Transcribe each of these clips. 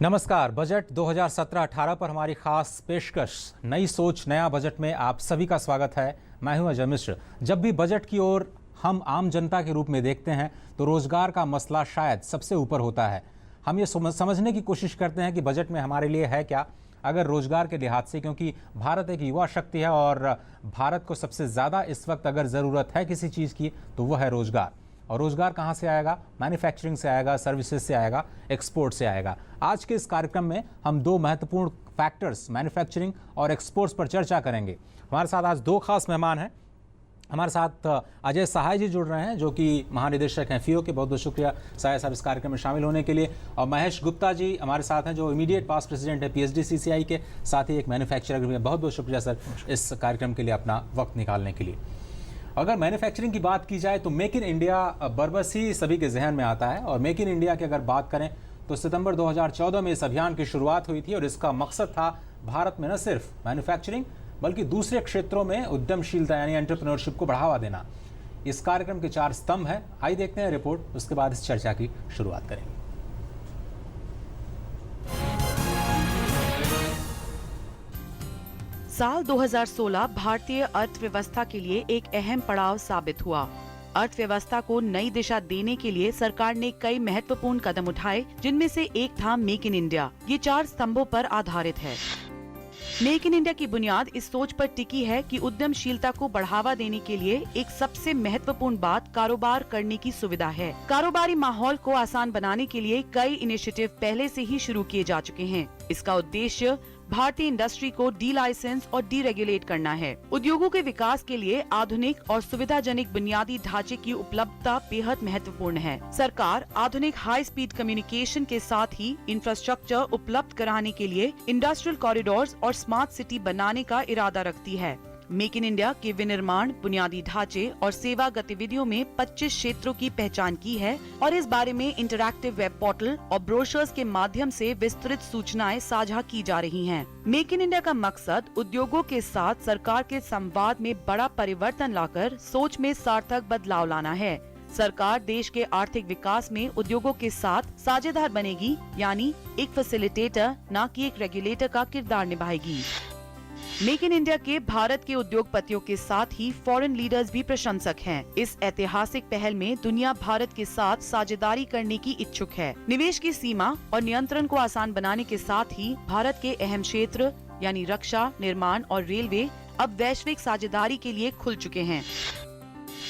नमस्कार। बजट 2017-18 पर हमारी खास पेशकश नई सोच नया बजट में आप सभी का स्वागत है। मैं हूं अजय मिश्र। जब भी बजट की ओर हम आम जनता के रूप में देखते हैं तो रोजगार का मसला शायद सबसे ऊपर होता है। हम ये समझने की कोशिश करते हैं कि बजट में हमारे लिए है क्या, अगर रोजगार के लिहाज से, क्योंकि भारत एक युवा शक्ति है और भारत को सबसे ज़्यादा इस वक्त अगर ज़रूरत है किसी चीज़ की तो वह है रोजगार। और रोजगार कहाँ से आएगा? मैन्युफैक्चरिंग से आएगा, सर्विसेज से आएगा, एक्सपोर्ट से आएगा। आज के इस कार्यक्रम में हम दो महत्वपूर्ण फैक्टर्स मैन्युफैक्चरिंग और एक्सपोर्ट्स पर चर्चा करेंगे। हमारे साथ आज दो खास मेहमान हैं। हमारे साथ अजय सहाय जी जुड़ रहे हैं जो कि महानिदेशक हैं FIIO के। बहुत बहुत शुक्रिया सहाय साहब इस कार्यक्रम में शामिल होने के लिए। और महेश गुप्ता जी हमारे साथ हैं जो इमीडिएट पास्ट प्रेसिडेंट है PhD CCI के, साथ ही एक मैन्युफैक्चरर भी हैं। बहुत बहुत शुक्रिया सर इस कार्यक्रम के लिए अपना वक्त निकालने के लिए। अगर मैन्युफैक्चरिंग की बात की जाए तो मेक इन इंडिया बरबस ही सभी के जहन में आता है। और मेक इन इंडिया की अगर बात करें तो सितंबर 2014 में इस अभियान की शुरुआत हुई थी और इसका मकसद था भारत में न सिर्फ मैन्युफैक्चरिंग बल्कि दूसरे क्षेत्रों में उद्यमशीलता यानी एंटरप्रेन्योरशिप को बढ़ावा देना। इस कार्यक्रम के 4 स्तंभ हैं। आइए देखते हैं रिपोर्ट, उसके बाद इस चर्चा की शुरुआत करेंगे। साल 2016 भारतीय अर्थव्यवस्था के लिए एक अहम पड़ाव साबित हुआ। अर्थव्यवस्था को नई दिशा देने के लिए सरकार ने कई महत्वपूर्ण कदम उठाए, जिनमें से एक था मेक इन इंडिया। ये 4 स्तंभों पर आधारित है। मेक इन इंडिया की बुनियाद इस सोच पर टिकी है कि उद्यमशीलता को बढ़ावा देने के लिए एक सबसे महत्वपूर्ण बात कारोबार करने की सुविधा है। कारोबारी माहौल को आसान बनाने के लिए कई इनिशिएटिव पहले से ही शुरू किए जा चुके हैं। इसका उद्देश्य भारतीय इंडस्ट्री को डी लाइसेंस और डी रेगुलेट करना है। उद्योगों के विकास के लिए आधुनिक और सुविधाजनक बुनियादी ढांचे की उपलब्धता बेहद महत्वपूर्ण है। सरकार आधुनिक हाई स्पीड कम्युनिकेशन के साथ ही इंफ्रास्ट्रक्चर उपलब्ध कराने के लिए इंडस्ट्रियल कॉरिडोर्स और स्मार्ट सिटी बनाने का इरादा रखती है। मेक इन इंडिया के विनिर्माण, बुनियादी ढांचे और सेवा गतिविधियों में 25 क्षेत्रों की पहचान की है और इस बारे में इंटरैक्टिव वेब पोर्टल और ब्रोशर्स के माध्यम से विस्तृत सूचनाएं साझा की जा रही हैं। मेक इन इंडिया का मकसद उद्योगों के साथ सरकार के संवाद में बड़ा परिवर्तन लाकर सोच में सार्थक बदलाव लाना है। सरकार देश के आर्थिक विकास में उद्योगों के साथ साझेदार बनेगी, यानी एक फैसिलिटेटर न कि एक रेगुलेटर का किरदार निभाएगी। मेक इन इंडिया के भारत के उद्योगपतियों के साथ ही फॉरेन लीडर्स भी प्रशंसक हैं। इस ऐतिहासिक पहल में दुनिया भारत के साथ साझेदारी करने की इच्छुक है। निवेश की सीमा और नियंत्रण को आसान बनाने के साथ ही भारत के अहम क्षेत्र यानी रक्षा, निर्माण और रेलवे अब वैश्विक साझेदारी के लिए खुल चुके हैं।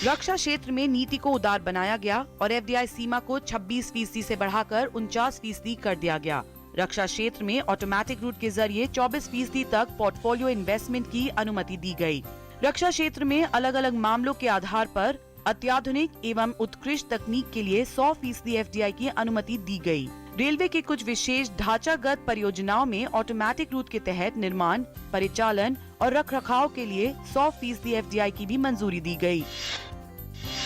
रक्षा क्षेत्र में नीति को उदार बनाया गया और FDI सीमा को 26% से बढ़ाकर 49% कर दिया गया। रक्षा क्षेत्र में ऑटोमेटिक रूट के जरिए 24% तक पोर्टफोलियो इन्वेस्टमेंट की अनुमति दी गई। रक्षा क्षेत्र में अलग अलग मामलों के आधार पर अत्याधुनिक एवं उत्कृष्ट तकनीक के लिए 100% FDI की अनुमति दी गई। रेलवे के कुछ विशेष ढांचागत परियोजनाओं में ऑटोमेटिक रूट के तहत निर्माण, परिचालन और रखरखाव के लिए 100% FDI की भी मंजूरी दी गई।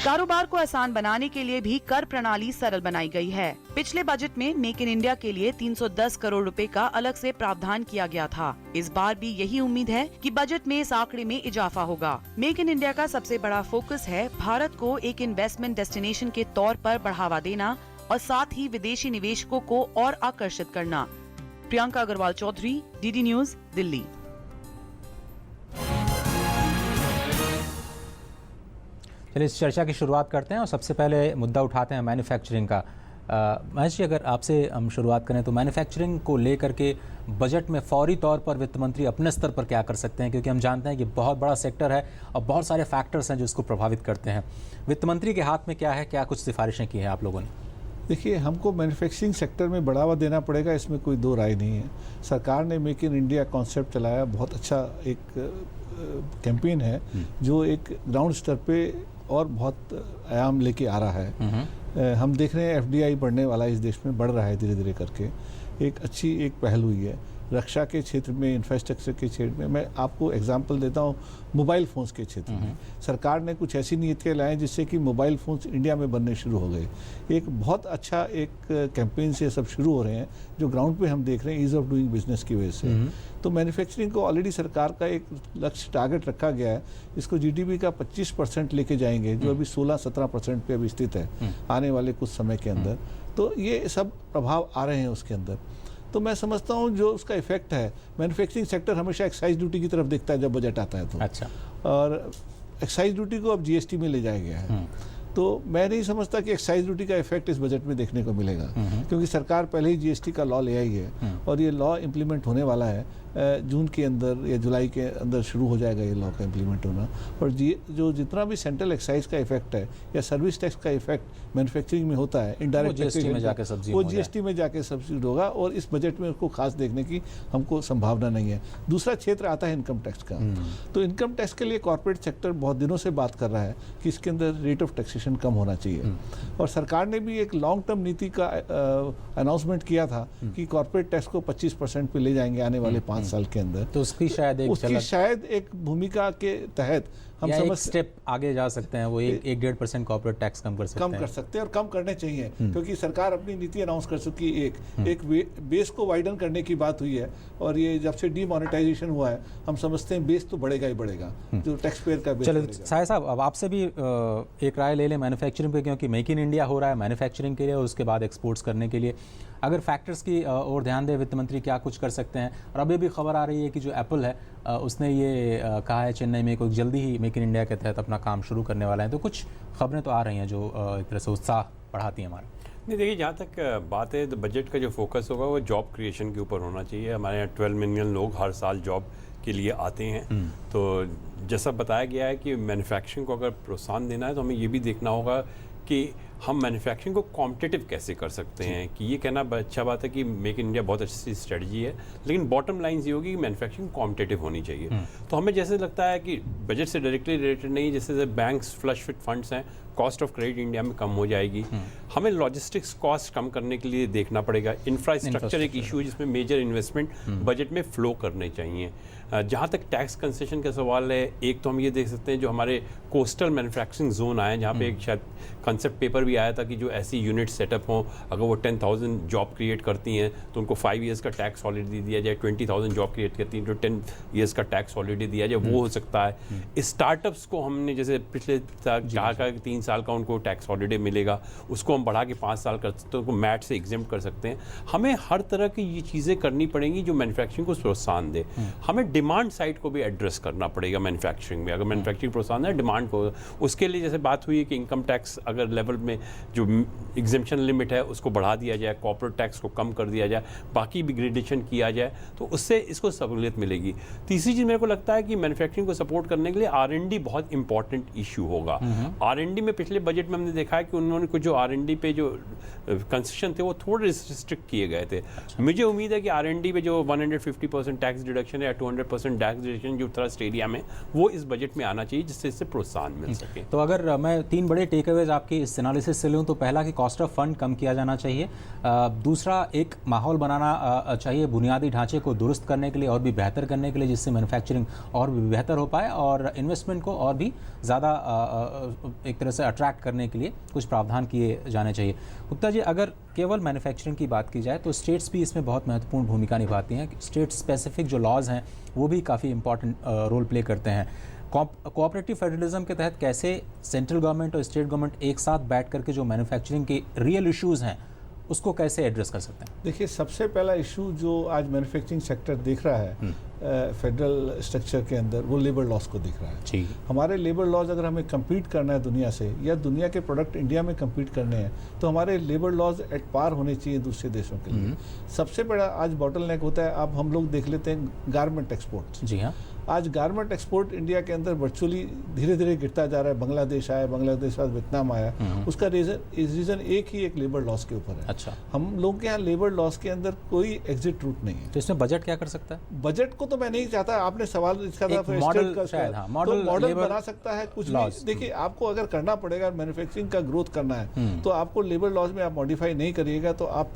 कारोबार को आसान बनाने के लिए भी कर प्रणाली सरल बनाई गई है। पिछले बजट में मेक इन इंडिया के लिए 310 करोड़ रुपए का अलग से प्रावधान किया गया था। इस बार भी यही उम्मीद है कि बजट में इस आंकड़े में इजाफा होगा। मेक इन इंडिया का सबसे बड़ा फोकस है भारत को एक इन्वेस्टमेंट डेस्टिनेशन के तौर पर बढ़ावा देना और साथ ही विदेशी निवेशकों को और आकर्षित करना। Priyanka Agrawal Chaudhary, DD news, Delhi. चलिए इस चर्चा की शुरुआत करते हैं और सबसे पहले मुद्दा उठाते हैं मैन्युफैक्चरिंग का। महेश जी, अगर आपसे हम शुरुआत करें तो मैन्युफैक्चरिंग को लेकर के बजट में फौरी तौर पर वित्त मंत्री अपने स्तर पर क्या कर सकते हैं, क्योंकि हम जानते हैं कि बहुत बड़ा सेक्टर है और बहुत सारे फैक्टर्स हैं जो इसको प्रभावित करते हैं। वित्त मंत्री के हाथ में क्या है, क्या कुछ सिफारिशें की हैं आप लोगों ने? देखिए, हमको मैन्युफैक्चरिंग सेक्टर में बढ़ावा देना पड़ेगा, इसमें कोई दो राय नहीं है। सरकार ने मेक इन इंडिया कॉन्सेप्ट चलाया, बहुत अच्छा एक कैंपेन है जो एक ग्राउंड स्तर पे और बहुत आयाम लेके आ रहा है। हम देख रहे हैं FDI बढ़ने वाला इस देश में बढ़ रहा है धीरे धीरे करके। एक अच्छी एक पहल हुई है रक्षा के क्षेत्र में, इंफ्रास्ट्रक्चर के क्षेत्र में। मैं आपको एग्जांपल देता हूँ, मोबाइल फ़ोन्स के क्षेत्र में सरकार ने कुछ ऐसी नीतियाँ लाए जिससे कि मोबाइल फ़ोन्स इंडिया में बनने शुरू हो गए। एक बहुत अच्छा एक कैंपेन से सब शुरू हो रहे हैं जो ग्राउंड पे हम देख रहे हैं ईज़ ऑफ डूइंग बिजनेस की वजह से। तो मैन्युफैक्चरिंग को ऑलरेडी सरकार का एक लक्ष्य टारगेट रखा गया है, इसको GDP का 25% लेके जाएंगे, जो अभी 16-17% पे अभी स्थित है आने वाले कुछ समय के अंदर। तो ये सब प्रभाव आ रहे हैं उसके अंदर। तो मैं समझता हूँ जो उसका इफेक्ट है, मैन्युफैक्चरिंग सेक्टर हमेशा एक्साइज ड्यूटी की तरफ देखता है जब बजट आता है तो। अच्छा। और एक्साइज ड्यूटी को अब जीएसटी में ले जाया गया है, तो मैं नहीं समझता कि एक्साइज ड्यूटी का इफेक्ट इस बजट में देखने को मिलेगा, क्योंकि सरकार पहले ही जीएसटी का लॉ ले आई है और ये लॉ इम्प्लीमेंट होने वाला है जून के अंदर या जुलाई के अंदर शुरू हो जाएगा ये लॉ का इम्प्लीमेंट होना। और जो जितना भी सेंट्रल एक्साइज का इफेक्ट है या सर्विस टैक्स का इफेक्ट मैन्युफैक्चरिंग में होता है, इनडायरेक्ट जीएसटी में जाके सब्सिडी होगा और इस बजट में उसको खास देखने की हमको संभावना नहीं है। दूसरा क्षेत्र आता है इनकम टैक्स का। तो इनकम टैक्स के लिए कॉर्पोरेट सेक्टर बहुत दिनों से बात कर रहा है कि इसके अंदर रेट ऑफ टैक्सेशन कम होना चाहिए, और सरकार ने भी एक लॉन्ग टर्म नीति का अनाउंसमेंट किया था कि कॉर्पोरेट टैक्स को 25% पे ले जाएंगे आने वाले 5 साल के अंदर। तो उसकी शायद एक भूमिका के तहत हम एक स्टेप आगे जा सकते हैं, वो 1-1.5% कॉर्पोरेट टैक्स कम कर सकते हैं और कम करने चाहिए, क्योंकि सरकार अपनी नीति अनाउंस कर चुकी है। एक बेस को वाइडन करने की बात हुई है, और ये जब से डीमोनेटाइजेशन हुआ है हम समझते हैं बेस तो बढ़ेगा ही बढ़ेगा, जो टैक्स पेयर का बेस। चलो साहिब साहब, अब आपसे भी एक राय ले लें मैन्युफैक्चरिंग पे, क्योंकि मेक इन इंडिया हो रहा है मैन्युफैक्चरिंग के लिए और उसके बाद एक्सपोर्ट्स करने के लिए। अगर फैक्टर्स की ओर ध्यान दें, वित्त मंत्री क्या कुछ कर सकते हैं? और अभी भी खबर आ रही है कि जो एप्पल है उसने ये कहा है चेन्नई में कोई जल्दी ही मेक इन इंडिया के तहत अपना काम शुरू करने वाला है। तो कुछ खबरें तो आ रही हैं जो एक तरह से उत्साह बढ़ाती हैं हमारा। नहीं, देखिए, जहाँ तक बात है तो बजट का जो फोकस होगा वो जॉब क्रिएशन के ऊपर होना चाहिए। हमारे यहाँ 12 मिलियन लोग हर साल जॉब के लिए आते हैं, तो जैसा बताया गया है कि मैन्युफैक्चरिंग को अगर प्रोत्साहन देना है तो हमें ये भी देखना होगा कि हम मैन्युफैक्चरिंग को कॉम्पिटिटिव कैसे कर सकते हैं। कि ये कहना अच्छा बात है कि मेक इन इंडिया बहुत अच्छी स्ट्रेटजी है, लेकिन बॉटम लाइन ये होगी कि मैन्युफैक्चरिंग कॉम्पिटिटिव होनी चाहिए। तो हमें जैसे लगता है कि बजट से डायरेक्टली रिलेटेड नहीं, जैसे बैंक्स फ्लश विद फंड्स हैं, कॉस्ट ऑफ क्रेडिट इंडिया में कम हो जाएगी। हमें लॉजिस्टिक्स कॉस्ट कम करने के लिए देखना पड़ेगा। इंफ्रास्ट्रक्चर एक इशू है जिसमें मेजर इन्वेस्टमेंट बजट में फ्लो करने चाहिए। जहाँ तक टैक्स कंसेशन का सवाल है, एक तो हम ये देख सकते हैं जो हमारे कोस्टल मैन्युफैक्चरिंग जोन आए, जहाँ पे एक शायद कंसेप्ट पेपर भी आया था कि जो ऐसी यूनिट सेटअप हों, अगर वो 10,000 जॉब क्रिएट करती हैं तो उनको 5 इयर्स का टैक्स हॉलिडे दिया जाए। 20,000 जॉब क्रिएट करती हैं तो 10 इयर्स का टैक्स हॉलिडे दिया जाए, वो हो सकता है। स्टार्टअप्स को हमने जैसे पिछले कहा कि 3 साल का उनको टैक्स हॉलिडे मिलेगा, उसको हम बढ़ा के 5 साल कर सकते हैं, उनको मैट से एग्जेम्प्ट कर सकते हैं। हमें हर तरह की ये चीज़ें करनी पड़ेंगी जो मैन्युफैक्चरिंग को प्रोत्साहन दे। हमें डिमांड साइड को भी एड्रेस करना पड़ेगा मैन्युफैक्चरिंग में। अगर मैन्युफैक्चरिंग प्रोत्साहन है, डिमांड को, उसके लिए जैसे बात हुई है कि इनकम टैक्स अगर लेवल में जो एग्जेम्पशन लिमिट है उसको बढ़ा दिया जाए, कॉर्पोरेट टैक्स को कम कर दिया जाए, बाकी भी ग्रेडेशन किया जाए, तो उससे इसको सहूलियत मिलेगी। तीसरी चीज़ मेरे को लगता है कि मैन्युफैक्चरिंग को सपोर्ट करने के लिए R&D बहुत इंपॉर्टेंट इशू होगा। R&D में पिछले बजट में हमने देखा है कि उन्होंने कुछ जो R&D पे जो कंसेशन थे वो थोड़े रिस्ट्रिक्ट किए गए थे। मुझे उम्मीद है कि R&D पे जो 150% टैक्स डिडक्शन है या 200% टैक्स डिडक्शन जो ट्रस्ट एरिया में, वो इस बजट में आना चाहिए जिससे इससे प्रोत्साहन मिल सके। तो अगर मैं 3 बड़े टेकअवेज आपकी इस एनालिसिस से लूँ तो पहला कि कॉस्ट ऑफ फंड कम किया जाना चाहिए, दूसरा एक माहौल बनाना चाहिए बुनियादी ढांचे को दुरुस्त करने के लिए और भी बेहतर करने के लिए, जिससे मैन्युफैक्चरिंग और भी बेहतर हो पाए, और इन्वेस्टमेंट को और भी ज़्यादा एक तरह से अट्रैक्ट करने के लिए कुछ प्रावधान किए जाने चाहिए। गुप्ता जी, अगर केवल मैन्युफैक्चरिंग की बात की जाए तो स्टेट्स भी इसमें बहुत महत्वपूर्ण भूमिका निभाती हैं। स्टेट स्पेसिफिक जो लॉज हैं वो भी काफ़ी इंपॉर्टेंट रोल प्ले करते हैं। कोऑपरेटिव फेडरलिज्म के तहत कैसे सेंट्रल गवर्नमेंट और स्टेट गवर्नमेंट एक साथ बैठ करके जो मैन्युफैक्चरिंग के रियल इश्यूज़ हैं उसको कैसे एड्रेस कर सकते हैं? देखिए, सबसे पहला इशू जो आज मैन्युफैक्चरिंग सेक्टर देख रहा है फेडरल स्ट्रक्चर के अंदर, वो लेबर लॉस को दिख रहा है। जी, हमारे लेबर लॉज अगर हमें compete करना है दुनिया से, या दुनिया के प्रोडक्ट इंडिया में compete करने हैं, तो हमारे लेबर लॉज एट पार होने चाहिए दूसरे देशों के लिए। सबसे बड़ा आज बॉटलनेक होता है, अब हम लोग देख लेते हैं गारमेंट एक्सपोर्ट। जी हाँ, आज गारमेंट एक्सपोर्ट इंडिया के अंदर वर्चुअली धीरे धीरे गिरता जा रहा है। बांग्लादेश आया, बांग्लादेश बाद वियतनाम आया, उसका रीजन एक लेबर लॉस के ऊपर है। अच्छा, हम लोग के यहाँ लेबर लॉस के अंदर कोई एग्जिट रूट नहीं है। तो इसमें बजट क्या कर सकता है? बजट को तो मैं नहीं चाहता, आपने सवाल इसका मॉडल बना सकता है कुछ भी। देखिए, आपको अगर करना पड़ेगा, मैन्युफैक्चरिंग का ग्रोथ करना है, तो आपको लेबर लॉज में आप मॉडिफाई नहीं करिएगा तो आप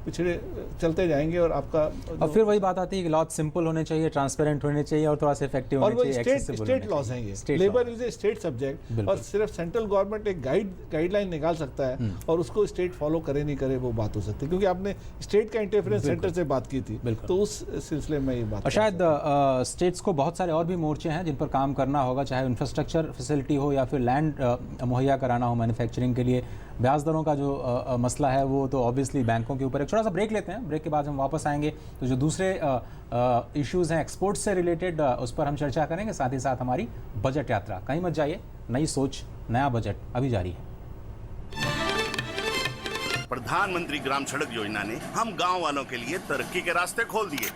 पिछड़े चलते जाएंगे, और आपका और फिर वही बात आती है कि लॉज सिंपल होने चाहिए, ट्रांसपेरेंट होने चाहिए और थोड़ा सा इफेक्टिव होने चाहिए। स्टेट लॉज हैं ये, labour is a state subject, और सिर्फ सेंट्रल गवर्नमेंट एक गाइडलाइन निकाल सकता है और उसको स्टेट फॉलो करे नहीं करे वो बात हो सकती है, क्योंकि आपने स्टेट का इंटरफेरेंस सेंटर से बात की थी, तो उस सिलसिले में ये बात। और शायद स्टेट्स को बहुत सारे और भी मोर्चे हैं जिन पर काम करना होगा, चाहे इंफ्रास्ट्रक्चर फैसिलिटी हो या फिर लैंड मुहैया कराना हो मैन्युफैक्चरिंग के लिए, ब्याज दरों का जो मसला है वो तो ऑब्वियसली बैंकों के ऊपर। एक छोटा सा ब्रेक लेते हैं, ब्रेक के बाद हम वापस आएंगे तो जो दूसरे इश्यूज़ हैं एक्सपोर्ट से रिलेटेड उस पर हम चर्चा करेंगे, साथ ही साथ हमारी बजट यात्रा। कहीं मत जाइए, नई सोच नया बजट अभी जारी है। प्रधानमंत्री ग्राम सड़क योजना ने हम गांव वालों के लिए तरक्की के रास्ते खोल दिए।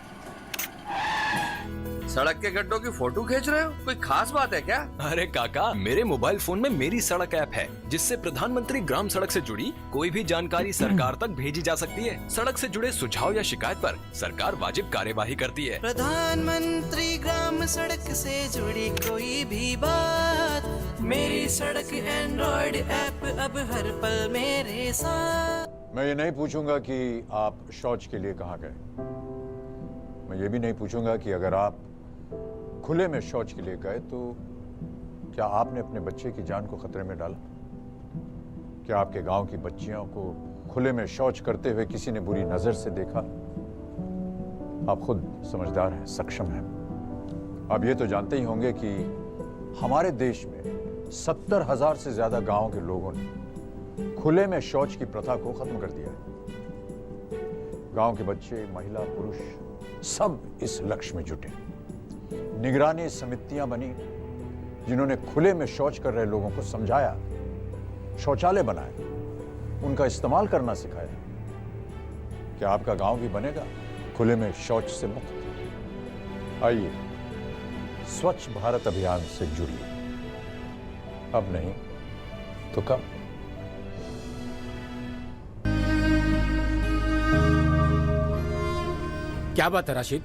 सड़क के गड्ढों की फोटो खींच रहे हो? कोई खास बात है क्या? अरे काका, मेरे मोबाइल फोन में मेरी सड़क ऐप है जिससे प्रधानमंत्री ग्राम सड़क से जुड़ी कोई भी जानकारी सरकार तक भेजी जा सकती है। सड़क से जुड़े सुझाव या शिकायत पर सरकार वाजिब कार्यवाही करती है। प्रधानमंत्री ग्राम सड़क से जुड़ी कोई भी बात, मेरी सड़क एंड्रॉइड ऐप अब हर पल मेरे साथ। मैं ये नहीं पूछूंगा कि आप शौच के लिए कहाँ गए। मैं ये भी नहीं पूछूंगा कि अगर आप खुले में शौच के लिए गए तो क्या आपने अपने बच्चे की जान को खतरे में डाला? क्या आपके गांव की बच्चियों को खुले में शौच करते हुए किसी ने बुरी नजर से देखा? आप खुद समझदार हैं, सक्षम हैं। आप ये तो जानते ही होंगे कि हमारे देश में 70,000 से ज्यादा गांवों के लोगों ने खुले में शौच की प्रथा को खत्म कर दिया है। गांव के बच्चे, महिला, पुरुष सब इस लक्ष्य में जुटे। निगरानी समितियां बनी जिन्होंने खुले में शौच कर रहे लोगों को समझाया, शौचालय बनाए, उनका इस्तेमाल करना सिखाया। क्या आपका गांव भी बनेगा खुले में शौच से मुक्त? आइए स्वच्छ भारत अभियान से जुड़िए। अब नहीं तो कब? क्या बात है राशिद,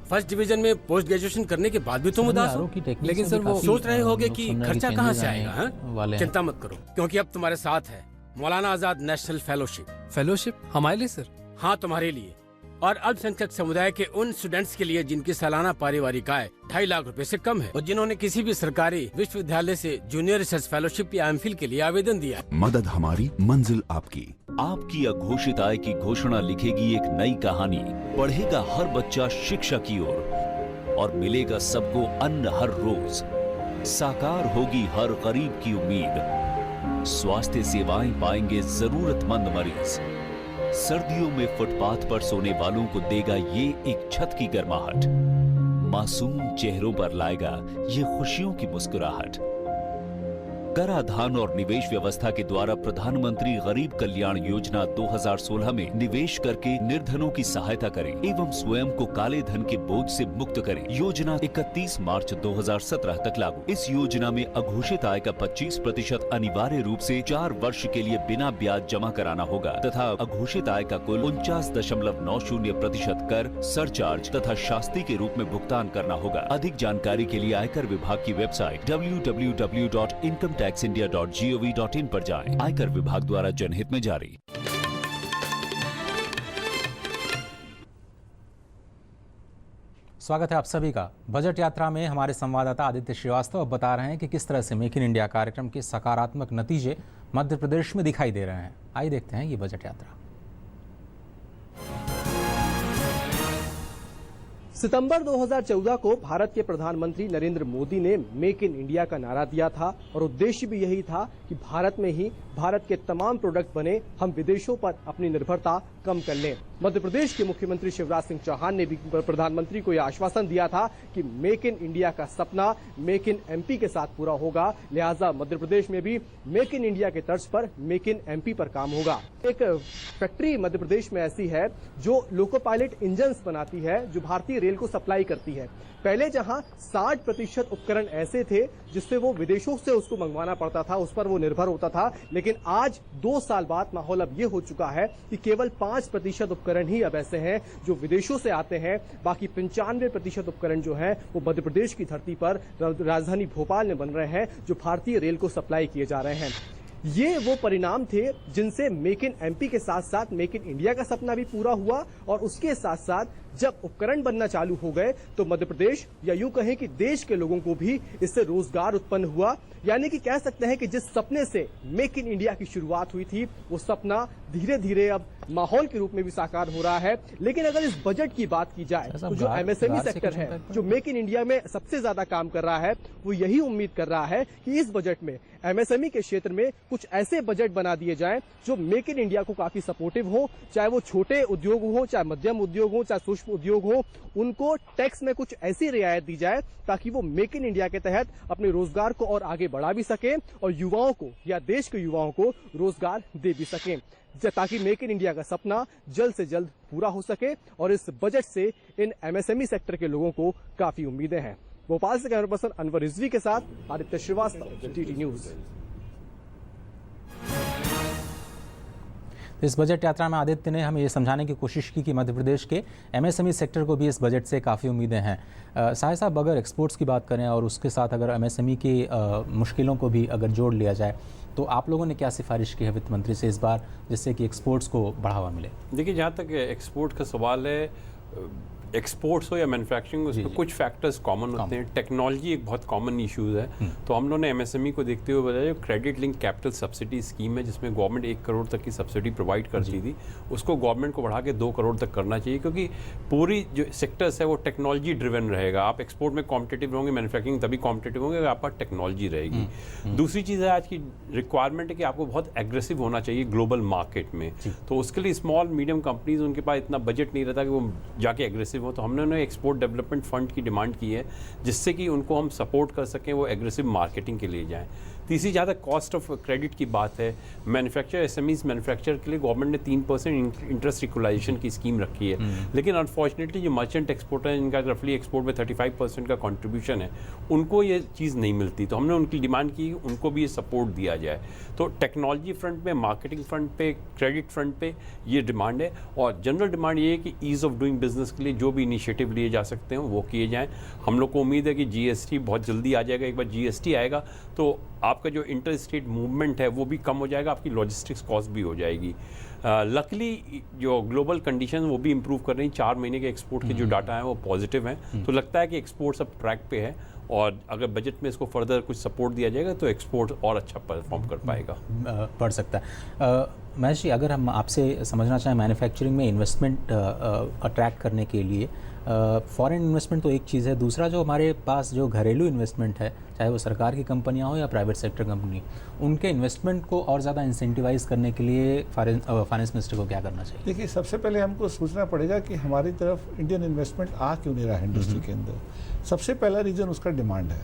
फर्स्ट डिवीजन में पोस्ट ग्रेजुएशन करने के बाद भी तुम उदास हो? लेकिन सर वो सोच रहे होगे कि खर्चा कहाँ से आएगा? हाँ? चिंता मत करो, क्योंकि अब तुम्हारे साथ है Maulana Azad national fellowship. Fellowship हमारे लिए सर? हाँ, तुम्हारे लिए और अल्पसंख्यक समुदाय के उन स्टूडेंट्स के लिए जिनकी सालाना पारिवारिक आय 2.5 लाख रुपए से कम है और जिन्होंने किसी भी सरकारी विश्वविद्यालय से जूनियर रिसर्च फेलोशिप या एमफिल के लिए आवेदन दिया। मदद हमारी, मंजिल आपकी। आपकी अघोषित आय की घोषणा लिखेगी एक नई कहानी, पढ़ेगा हर बच्चा शिक्षा की ओर और मिलेगा सबको अन्न हर रोज। साकार होगी हर गरीब की उम्मीद, स्वास्थ्य सेवाएं पाएंगे जरूरतमंद मरीज। सर्दियों में फुटपाथ पर सोने वालों को देगा ये एक छत की गर्माहट। मासूम चेहरों पर लाएगा ये खुशियों की मुस्कुराहट। कराधान और निवेश व्यवस्था के द्वारा प्रधानमंत्री गरीब कल्याण योजना 2016 में निवेश करके निर्धनों की सहायता करें एवं स्वयं को काले धन के बोझ से मुक्त करें। योजना 31 मार्च 2017 तक लागू। इस योजना में अघोषित आय का 25% अनिवार्य रूप से 4 वर्ष के लिए बिना ब्याज जमा कराना होगा तथा अघोषित आय का कुल 49.90% कर, सरचार्ज तथा शास्ती के रूप में भुगतान करना होगा। अधिक जानकारी के लिए आयकर विभाग की वेबसाइट www.incometaxindia.gov.in पर जाएं। आयकर विभाग द्वारा जनहित में जारी। स्वागत है आप सभी का। बजट यात्रा में हमारे संवाददाता आदित्य श्रीवास्तव अब बता रहे हैं कि किस तरह से मेक इन इंडिया कार्यक्रम के सकारात्मक नतीजे मध्य प्रदेश में दिखाई दे रहे हैं। आइए देखते हैं ये बजट यात्रा। सितंबर 2014 को भारत के प्रधानमंत्री नरेंद्र मोदी ने मेक इन इंडिया का नारा दिया था और उद्देश्य भी यही था कि भारत में ही भारत के तमाम प्रोडक्ट बने, हम विदेशों पर अपनी निर्भरता कम कर लें। मध्य प्रदेश के मुख्यमंत्री शिवराज सिंह चौहान ने भी प्रधानमंत्री को यह आश्वासन दिया था कि मेक इन इंडिया का सपना मेक इन एमपी के साथ पूरा होगा, लिहाजा मध्य प्रदेश में भी मेक इन इंडिया के तर्ज पर मेक इन एमपी पर काम होगा। एक फैक्ट्री मध्य प्रदेश में ऐसी है जो लोको पायलट इंजन्स बनाती है, जो भारतीय रेल को सप्लाई करती है। पहले जहां 60% उपकरण ऐसे थे जिससे वो विदेशों से उसको मंगवाना पड़ता था, उस पर वो निर्भर होता था, लेकिन आज 2 साल बाद माहौल अब ये हो चुका है कि केवल 5% उपकरण ही अब ऐसे हैं जो विदेशों से आते हैं। बाकी 95% उपकरण जो हैं वो मध्य प्रदेश की धरती पर राजधानी भोपाल में बन रहे हैं, जो भारतीय रेल को सप्लाई किए जा रहे हैं। ये वो परिणाम थे जिनसे मेक इन एमपी के साथ साथ मेक इन इंडिया का सपना भी पूरा हुआ और उसके साथ साथ जब उपकरण बनना चालू हो गए तो मध्य प्रदेश या यूं कहें कि देश के लोगों को भी इससे रोजगार उत्पन्न हुआ। यानी कि कह सकते हैं कि जिस सपने से मेक इन इंडिया की शुरुआत हुई थी वो सपना धीरे धीरे अब माहौल के रूप में भी साकार हो रहा है। लेकिन अगर इस बजट की बात की जाए तो जो एमएसएमई सेक्टर है, जो मेक इन इंडिया में सबसे ज्यादा काम कर रहा है, वो यही उम्मीद कर रहा है कि इस बजट में एमएसएमई के क्षेत्र में कुछ ऐसे बजट बना दिए जाएं जो मेक इन इंडिया को काफी सपोर्टिव हो, चाहे वो छोटे उद्योग हो, चाहे मध्यम उद्योग हो, चाहे सूक्ष्म उद्योग हो, उनको टैक्स में कुछ ऐसी रियायत दी जाए ताकि वो मेक इन इंडिया के तहत अपने रोजगार को और आगे बढ़ा भी सके और युवाओं को या देश के युवाओं को रोजगार दे भी सके, ताकि मेक इन इंडिया का सपना जल्द से जल्द पूरा हो सके। और इस बजट से इन एमएसएमई सेक्टर के लोगों को काफी उम्मीदें हैं। भोपाल से कैमरा पर्सन अनवर रिजवी के साथ आदित्य श्रीवास्तव, टीटी न्यूज। इस बजट यात्रा में आदित्य ने हमें ये समझाने की कोशिश की कि मध्य प्रदेश के एमएसएमई सेक्टर को भी इस बजट से काफ़ी उम्मीदें हैं। साहिब साहब, अगर एक्सपोर्ट्स की बात करें और उसके साथ अगर एमएसएमई की मुश्किलों को भी अगर जोड़ लिया जाए तो आप लोगों ने क्या सिफारिश की है वित्त मंत्री से इस बार, जिससे कि एक्सपोर्ट्स को बढ़ावा मिले? देखिए, जहाँ तक एक्सपोर्ट का सवाल है, एक्सपोर्ट्स हो या मैन्युफैक्चरिंग, उसमें कुछ फैक्टर्स कॉमन होते हैं। टेक्नोलॉजी एक बहुत कॉमन इश्यूज है। तो हम लोगों ने एमएसएमई को देखते हुए बताया जो credit link capital subsidy scheme है, जिसमें गवर्नमेंट 1 करोड़ तक की सब्सिडी प्रोवाइड करती थी, उसको गवर्नमेंट को बढ़ा के 2 करोड़ तक करना चाहिए, क्योंकि पूरी जो सेक्टर्स है वो टेक्नोलॉजी ड्रिवन रहेगा। आप एक्सपोर्ट में कॉम्पिटेटिव होंगे, मैन्युफैक्चरिंग तभी कॉम्पिटेटिव होंगे अगर आपका टेक्नोलॉजी रहेगी। दूसरी चीज़ है, आज की रिक्वायरमेंट है कि आपको बहुत एग्रेसिव होना चाहिए ग्लोबल मार्केट में। तो उसके लिए स्मॉल मीडियम कंपनीज, उनके पास इतना बजट नहीं रहता कि वो जाके एग्रेसिव हो। तो हमने उन्हें एक्सपोर्ट डेवलपमेंट फंड की डिमांड की है, जिससे कि उनको हम सपोर्ट कर सकें, वो एग्रेसिव मार्केटिंग के लिए जाएं। तीसरी, जहाँ तक कॉस्ट ऑफ क्रेडिट की बात है, मैन्युफैक्चर एसएमईज मैन्युफैक्चर के लिए गवर्नमेंट ने 3% इंटरेस्ट इक्वलाइजेशन की स्कीम रखी है। लेकिन अनफॉर्चुनेटली जो मर्चेंट एक्सपोर्टर हैं, जिनका रफली एक्सपोर्ट में 35% का कंट्रीब्यूशन है, उनको ये चीज़ नहीं मिलती। तो हमने उनकी डिमांड की, उनको भी ये सपोर्ट दिया जाए। तो टेक्नोलॉजी फ्रंट पे, मार्केटिंग फ्रंट पे, क्रेडिट फ्रंट पे ये डिमांड है। और जनरल डिमांड ये है कि ईज़ ऑफ डूइंग बिजनेस के लिए जो भी इनिशिएटिव लिए जा सकते हैं वो किए जाएँ। हम लोग को उम्मीद है कि जीएसटी बहुत जल्दी आ जाएगा। एक बार जीएसटी आएगा तो आपका जो इंटर स्टेट मूवमेंट है वो भी कम हो जाएगा, आपकी लॉजिस्टिक्स कॉस्ट भी हो जाएगी। लकली जो ग्लोबल कंडीशन वो भी इम्प्रूव कर रही हैं। 4 महीने के एक्सपोर्ट के जो डाटा हैं वो पॉजिटिव हैं। तो लगता है कि एक्सपोर्ट्स अब ट्रैक पे है, और अगर बजट में इसको फर्दर कुछ सपोर्ट दिया जाएगा तो एक्सपोर्ट और अच्छा परफॉर्म कर पाएगा, बढ़ सकता है। महेश जी, अगर हम आपसे समझना चाहें मैन्युफैक्चरिंग में इन्वेस्टमेंट अट्रैक्ट करने के लिए, फॉरेन इन्वेस्टमेंट तो एक चीज़ है, दूसरा जो हमारे पास जो घरेलू इन्वेस्टमेंट है, चाहे वो सरकार की कंपनियां हो या प्राइवेट सेक्टर कंपनी, उनके इन्वेस्टमेंट को और ज़्यादा इंसेंटिवाइज करने के लिए फाइनेंस मिनिस्टर को क्या करना चाहिए? देखिए, सबसे पहले हमको सोचना पड़ेगा कि हमारी तरफ इंडियन इन्वेस्टमेंट आ क्यों नहीं रहा है इंडस्ट्री के अंदर। सबसे पहला रीज़न उसका डिमांड है।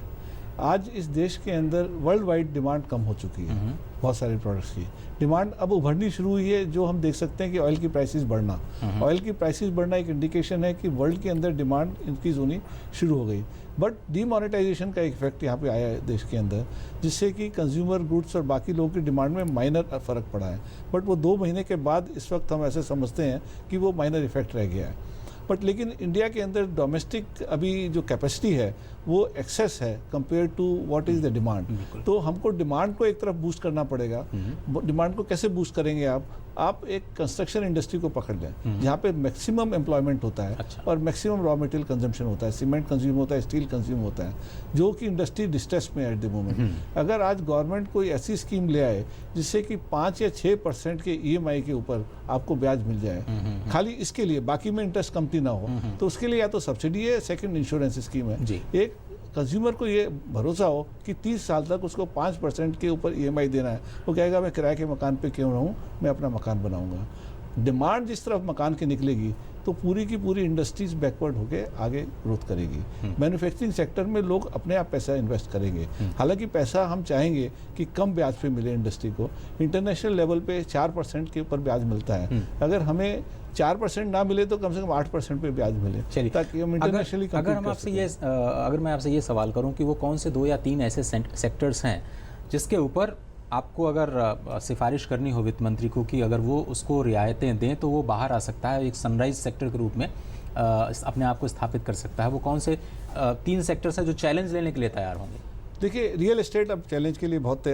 आज इस देश के अंदर वर्ल्ड वाइड डिमांड कम हो चुकी है। बहुत सारे प्रोडक्ट्स की डिमांड अब उभरनी शुरू हुई है, जो हम देख सकते हैं कि ऑयल की प्राइसेस बढ़ना। ऑयल की प्राइसेस बढ़ना एक इंडिकेशन है कि वर्ल्ड के अंदर डिमांड इंक्रीज होनी शुरू हो गई। बट डीमोनेटाइजेशन का इफेक्ट यहाँ पे आया है देश के अंदर, जिससे कि कंज्यूमर गुड्स और बाकी लोगों की डिमांड में माइनर फ़र्क पड़ा है। बट वो 2 महीने के बाद इस वक्त हम ऐसे समझते हैं कि वो माइनर इफेक्ट रह गया है। बट लेकिन इंडिया के अंदर डोमेस्टिक अभी जो कैपेसिटी है वो एक्सेस है compare to what is the demand. तो हमको डिमांड को एक तरफ बूस्ट करना पड़ेगा। डिमांड को कैसे बूस्ट करेंगे आप एक कंस्ट्रक्शन इंडस्ट्री को पकड़ लें, जहाँ पे मैक्सिमम एम्प्लॉयमेंट होता है और मैक्सिमम रॉ मटेरियल कंजम्पशन होता है, सीमेंट कंज्यूम होता है, स्टील कंज्यूम होता है, जो कि इंडस्ट्री डिस्ट्रेस में एट द मोमेंट। अगर आज गवर्नमेंट कोई ऐसी स्कीम ले आए जिससे कि 5 या 6% के EMI के ऊपर आपको ब्याज मिल जाए, खाली इसके लिए, बाकी में इंटरेस्ट कमती ना हो, तो उसके लिए या तो सब्सिडी है, सेकंड इंश्योरेंस स्कीम है। एक कंज्यूमर को ये भरोसा हो कि 30 साल तक उसको 5% के ऊपर EMI देना है, वो कहेगा मैं किराए के मकान पे क्यों रहूं, मैं अपना मकान बनाऊंगा। डिमांड जिस तरफ मकान की निकलेगी तो पूरी की पूरी इंडस्ट्रीज बैकवर्ड होकर आगे ग्रोथ करेगी। मैन्युफैक्चरिंग सेक्टर में लोग अपने आप पैसा इन्वेस्ट करेंगे। हालांकि पैसा हम चाहेंगे कि कम ब्याज पे मिले इंडस्ट्री को। इंटरनेशनल लेवल पे 4% के ऊपर ब्याज मिलता है, अगर हमें 4% ना मिले तो कम से कम 8% पे ब्याज मिले, ताकि हम इंटरनेशनली अगर मैं आपसे ये सवाल करूं कि वो कौन से 2 या 3 ऐसे सेक्टर्स हैं जिसके ऊपर आपको अगर सिफारिश करनी हो वित्त मंत्री को कि अगर वो उसको रियायतें दें तो वो बाहर आ सकता है, एक सनराइज सेक्टर के रूप में अपने आप को स्थापित कर सकता है, वो कौन से 3 सेक्टर्स हैं जो चैलेंज लेने के लिए तैयार होंगे? देखिए, रियल एस्टेट अब चैलेंज के लिए बहुत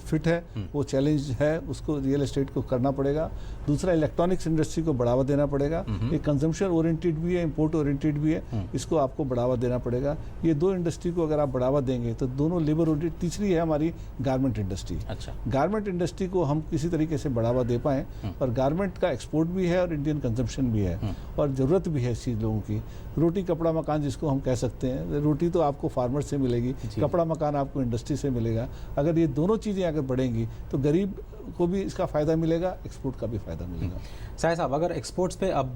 फिट है, वो चैलेंज है, उसको रियल एस्टेट को करना पड़ेगा। दूसरा, इलेक्ट्रॉनिक्स इंडस्ट्री को बढ़ावा देना पड़ेगा। ये कंजम्पशन ओरिएंटेड भी है, इंपोर्ट ओरिएंटेड भी है, इसको आपको बढ़ावा देना पड़ेगा। ये दो इंडस्ट्री को अगर आप बढ़ावा देंगे तो दोनों लेबर ओरिएंटेड। तीसरी है हमारी गारमेंट इंडस्ट्री। अच्छा, गारमेंट इंडस्ट्री को हम किसी तरीके से बढ़ावा दे पाएँ, और गारमेंट का एक्सपोर्ट भी है और इंडियन कंजम्पशन भी है, और ज़रूरत भी है इस चीज़ लोगों की। रोटी कपड़ा मकान जिसको हम कह सकते हैं, रोटी तो आपको फार्मर से मिलेगी, कपड़ा मकान आपको इंडस्ट्री से मिलेगा। अगर ये दोनों चीज़ें अगर बढ़ेंगी तो गरीब को भी इसका फ़ायदा मिलेगा, एक्सपोर्ट का भी फ़ायदा मिलेगा। साहिब साहब, अगर एक्सपोर्ट्स पे अब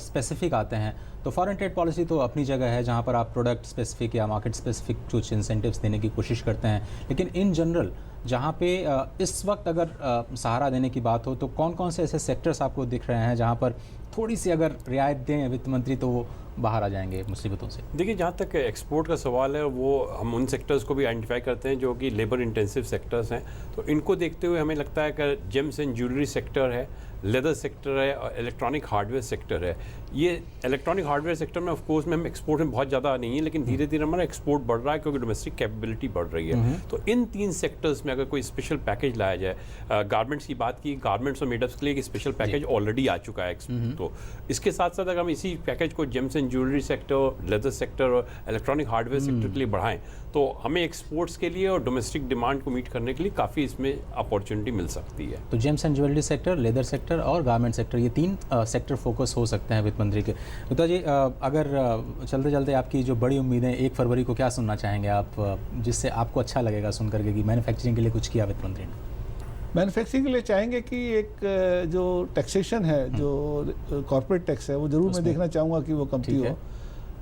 स्पेसिफिक आते हैं तो फॉरेन ट्रेड पॉलिसी तो अपनी जगह है, जहाँ पर आप प्रोडक्ट स्पेसिफिक या मार्केट स्पेसिफिक कुछ इंसेंटिव्स देने की कोशिश करते हैं, लेकिन इन जनरल जहाँ पे इस वक्त अगर सहारा देने की बात हो तो कौन कौन से ऐसे सेक्टर्स आपको दिख रहे हैं जहाँ पर थोड़ी सी अगर रियायत दें वित्त मंत्री तो वो बाहर आ जाएंगे मुसीबतों से? देखिए, जहाँ तक एक्सपोर्ट का सवाल है, वो हम उन सेक्टर्स को भी आइडेंटिफाई करते हैं जो कि लेबर इंटेंसिव सेक्टर्स हैं। तो इनको देखते हुए हमें लगता है कि जेम्स एंड ज्वेलरी सेक्टर है, लेदर सेक्टर है और इलेक्ट्रॉनिक हार्डवेयर सेक्टर है। ये इलेक्ट्रॉनिक हार्डवेयर सेक्टर में ऑफ कोर्स में हम एक्सपोर्ट में बहुत ज़्यादा नहीं है, लेकिन धीरे धीरे हमारा एक्सपोर्ट बढ़ रहा है क्योंकि डोमेस्टिक कैपेबिलिटी बढ़ रही है। तो इन 3 सेक्टर्स में अगर कोई स्पेशल पैकेज लाया जाए, गारमेंट्स की बात की, गारमेंट्स और मेडअप्स के लिए एक स्पेशल पैकेज ऑलरेडी आ चुका है। तो इसके साथ साथ अगर हम इसी पैकेज को James and jewellery sector, leather sector और इलेक्ट्रॉनिक हार्डवेयर सेक्टर के लिए बढ़ाएं तो हमें एक्सपोर्ट्स के लिए और डोमेस्टिक डिमांड को मीट करने के लिए काफ़ी इसमें अपॉर्चुनिटी मिल सकती है। तो James and jewellery sector, leather sector और गारमेंट सेक्टर, ये 3 सेक्टर फोकस हो सकते हैं वित्त मंत्री के। गुप्ता जी, अगर चलते चलते आपकी जो बड़ी उम्मीदें 1 फरवरी को क्या सुनना चाहेंगे आप, जिससे आपको अच्छा लगेगा सुन करके कि मैन्युफैक्चरिंग के लिए कुछ किया वित्त मंत्री ने? मैन्युफैक्चरिंग के लिए चाहेंगे कि एक जो टैक्सेशन है, जो कॉर्पोरेट टैक्स है, वो जरूर मैं देखना चाहूँगा कि वो कमती हो।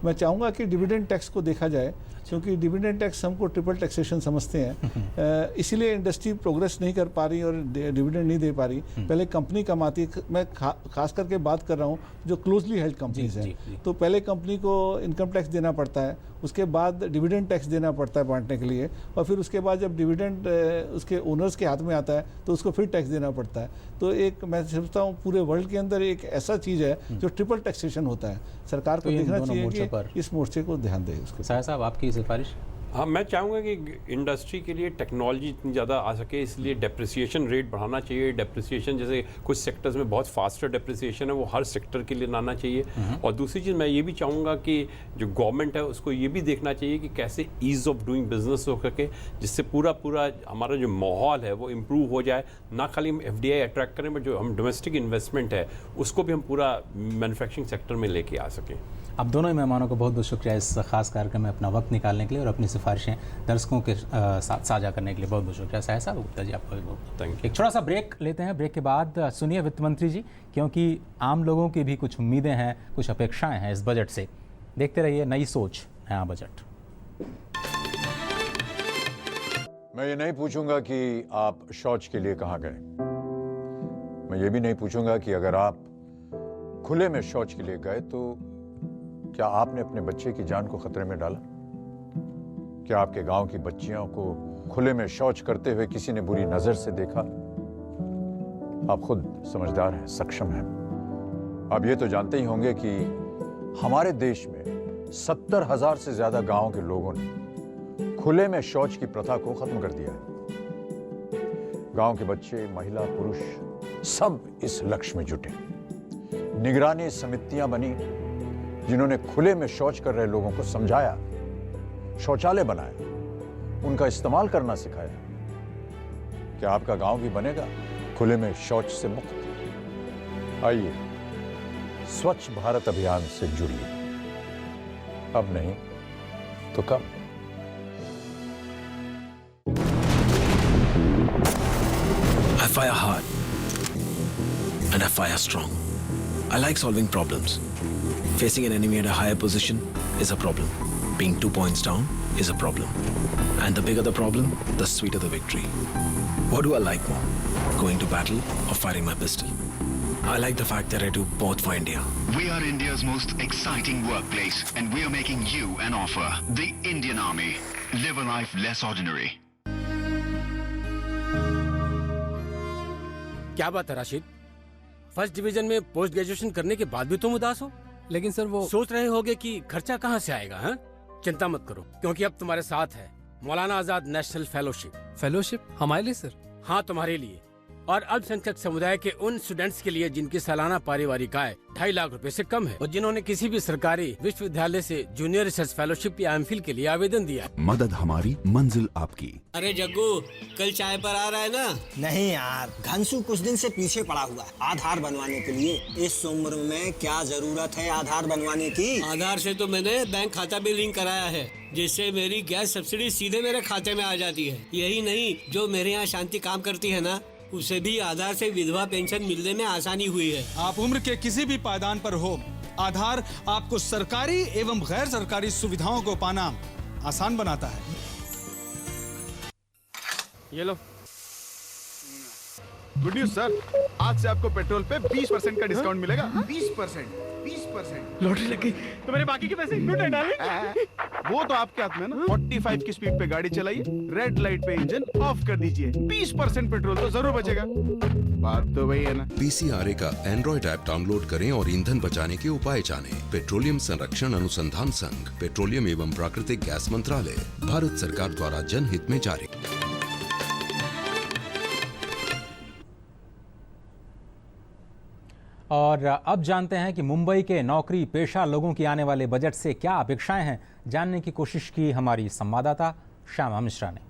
मैं चाहूँगा कि डिविडेंड टैक्स को देखा जाए, क्योंकि डिविडेंड टैक्स हमको ट्रिपल टैक्सेशन समझते हैं, इसीलिए इंडस्ट्री प्रोग्रेस नहीं कर पा रही और डिविडेंड नहीं दे पा रही। पहले कंपनी कमाती है, मैं खास करके बात कर रहा हूँ जो क्लोजली हेल्ड कंपनीज हैं, तो पहले कंपनी को इनकम टैक्स देना पड़ता है, उसके बाद डिविडेंड टैक्स देना पड़ता है बांटने के लिए, और फिर उसके बाद जब डिविडेंड उसके ओनर्स के हाथ में आता है तो उसको फिर टैक्स देना पड़ता है। तो एक मैं समझता हूँ पूरे वर्ल्ड के अंदर एक ऐसा चीज़ है जो ट्रिपल टैक्सेशन होता है। सरकार को देखना चाहिए कि इस मोर्चे को ध्यान दे। उसके साहब, आपकी सिफारिश? हाँ, मैं चाहूँगा कि इंडस्ट्री के लिए टेक्नोलॉजी इतनी ज़्यादा आ सके, इसलिए डेप्रिसिएशन रेट बढ़ाना चाहिए। डेप्रिसिएशन जैसे कुछ सेक्टर्स में बहुत फास्टर डेप्रिसिएशन है, वो हर सेक्टर के लिए लाना चाहिए। और दूसरी चीज़ मैं ये भी चाहूँगा कि जो गवर्नमेंट है उसको ये भी देखना चाहिए कि कैसे ईज़ ऑफ डूइंग बिजनेस हो सके, जिससे पूरा हमारा जो माहौल है वो इम्प्रूव हो जाए। ना खाली हम FDI अट्रैक्ट करें, बट जो हम डोमेस्टिक इन्वेस्टमेंट है उसको भी हम पूरा मैन्युफैक्चरिंग सेक्टर में लेके आ सकें। आप दोनों ही मेहमानों को बहुत बहुत शुक्रिया इस खास कार्यक्रम में अपना वक्त निकालने के लिए और अपनी सिफारिशें दर्शकों के साथ साझा करने के लिए बहुत बहुत शुक्रिया। साहिब साहब, गुप्ता जी, आपका भी बहुत थैंक यू। एक छोटा सा ब्रेक लेते हैं, ब्रेक के बाद सुनिए वित्त मंत्री जी, क्योंकि आम लोगों की भी कुछ उम्मीदें हैं, कुछ अपेक्षाएं हैं इस बजट से। देखते रहिए नई सोच नया बजट। मैं ये नहीं पूछूंगा कि आप शौच के लिए कहाँ गए, मैं ये भी नहीं पूछूंगा कि अगर आप खुले में शौच के लिए गए तो क्या आपने अपने बच्चे की जान को खतरे में डाला? क्या आपके गांव की बच्चियों को खुले में शौच करते हुए किसी ने बुरी नजर से देखा? आप खुद समझदार हैं, सक्षम हैं। आप ये तो जानते ही होंगे कि हमारे देश में 70,000 से ज्यादा गांवों के लोगों ने खुले में शौच की प्रथा को खत्म कर दिया है। गांव के बच्चे, महिला, पुरुष सब इस लक्ष्य में जुटे। निगरानी समितियां बनी जिन्होंने खुले में शौच कर रहे लोगों को समझाया, शौचालय बनाया, उनका इस्तेमाल करना सिखाया। क्या आपका गांव भी बनेगा खुले में शौच से मुक्त? आइए स्वच्छ भारत अभियान से जुड़िए, अब नहीं तो कब। I fire hard and I fire strong. I like solving problems. Facing an enemy at a higher position is a problem. Being 2 points down is a problem. And the bigger the problem, the sweeter the victory. What do I like more? Going to battle or firing my pistol? I like the fact that I do both for India. We are India's most exciting workplace and we are making you an offer. The Indian Army. Live a life less ordinary. क्या बात है Rashid, first division में post graduation करने के बाद भी तुम उदास हो? लेकिन सर वो सोच रहे होगे कि खर्चा कहाँ से आएगा? हैं? चिंता मत करो, क्योंकि अब तुम्हारे साथ है Maulana Azad national fellowship. Fellowship हमारे लिए सर? हाँ, तुम्हारे लिए और अल्पसंख्यक समुदाय के उन स्टूडेंट्स के लिए जिनकी सालाना पारिवारिक आय 2.5 लाख रुपए से कम है और जिन्होंने किसी भी सरकारी विश्वविद्यालय से जूनियर रिसर्च फेलोशिप या एमफिल के लिए आवेदन दिया। मदद हमारी, मंजिल आपकी। अरे जग्गू, कल चाय पर आ रहा है ना? नहीं यार, घंसू कुछ दिन से पीछे पड़ा हुआ है आधार बनवाने के लिए। इस उम्र में क्या जरूरत है आधार बनवाने की? आधार से तो मैंने बैंक खाता भी लिंक कराया है, जिससे मेरी गैस सब्सिडी सीधे मेरे खाते में आ जाती है। यही नहीं, जो मेरे यहाँ शांति काम करती है ना, उसे भी आधार से विधवा पेंशन मिलने में आसानी हुई है। आप उम्र के किसी भी पायदान पर हो, आधार आपको सरकारी एवं गैर सरकारी सुविधाओं को पाना आसान बनाता है। ये लो। गुड न्यूज सर, आज से आपको पेट्रोल पे 20% का डिस्काउंट मिलेगा। 20%? लॉटरी लग गई तो मेरे बाकी के पैसे क्यों नहीं डाले? वो तो आपके हाथ में ना। 45 की स्पीड पे गाड़ी चलाइए, रेड लाइट पे इंजन ऑफ कर दीजिए, 20% पेट्रोल तो जरूर बचेगा। बात तो वही है ना। PCRA का एंड्रॉइड ऐप डाउनलोड करें और ईंधन बचाने के उपाय जानें। पेट्रोलियम संरक्षण अनुसंधान संघ, पेट्रोलियम एवं प्राकृतिक गैस मंत्रालय, भारत सरकार द्वारा जनहित में जारी। और अब जानते हैं कि मुंबई के नौकरी पेशा लोगों की आने वाले बजट से क्या अपेक्षाएं हैं, जानने की कोशिश की हमारी संवाददाता श्यामा मिश्रा ने।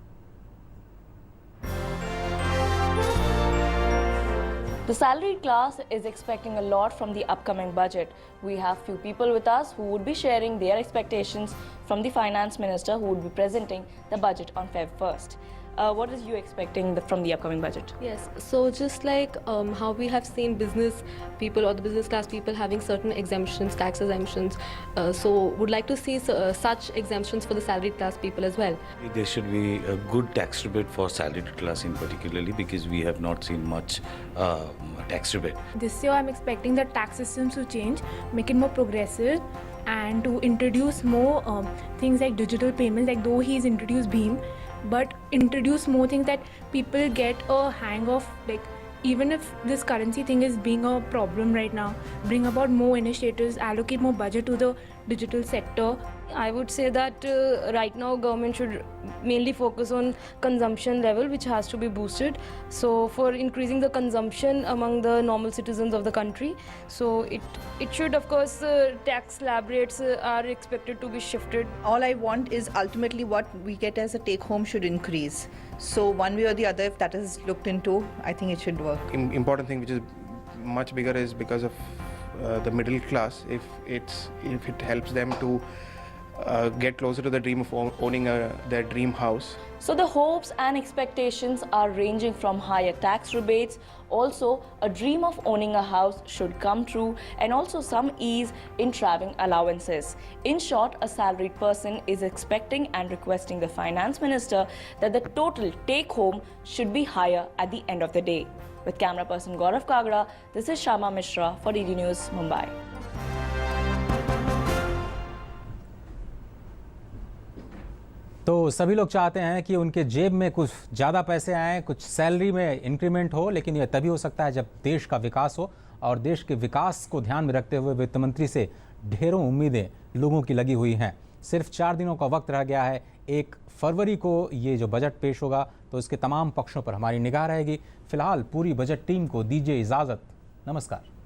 The salaried class is expecting a lot from the upcoming budget. We have few people with us who would be sharing their expectations from the finance minister who would be presenting the budget on Feb 1st. What is you expecting from the upcoming budget? Yes, so just like how we have seen business people or the business class people having certain exemptions, tax exemptions, so would like to see such exemptions for the salaried class people as well. There should be a good tax rebate for salaried class in particularly, because we have not seen much tax rebate. This year I'm expecting the tax systems to change, make it more progressive, and to introduce more things like digital payments, like though he's introduced Bheem, but introduce more things that people get a hang of, like even if this currency thing is being a problem right now, bring about more initiatives, allocate more budget to the digital sector. I would say that right now government should mainly focus on consumption level, which has to be boosted. So for increasing the consumption among the normal citizens of the country, so it should, of course, tax slab rates are expected to be shifted. All I want is ultimately what we get as a take home should increase. So one way or the other, if that is looked into, I think it should work. Important thing which is much bigger is because of the middle class. If it helps them to get closer to the dream of owning their dream house. So the hopes and expectations are ranging from higher tax rebates, also a dream of owning a house should come true, and also some ease in traveling allowances. In short, a salaried person is expecting and requesting the finance minister that the total take home should be higher at the end of the day. With camera person Gaurav Kagra, this is Shama Mishra for DD News, Mumbai. तो सभी लोग चाहते हैं कि उनके जेब में कुछ ज़्यादा पैसे आएँ, कुछ सैलरी में इंक्रीमेंट हो, लेकिन यह तभी हो सकता है जब देश का विकास हो। और देश के विकास को ध्यान में रखते हुए वित्त मंत्री से ढेरों उम्मीदें लोगों की लगी हुई हैं। सिर्फ 4 दिनों का वक्त रह गया है। 1 फरवरी को ये जो बजट पेश होगा, तो इसके तमाम पक्षों पर हमारी निगाह रहेगी। फिलहाल पूरी बजट टीम को दीजिए इजाज़त। नमस्कार।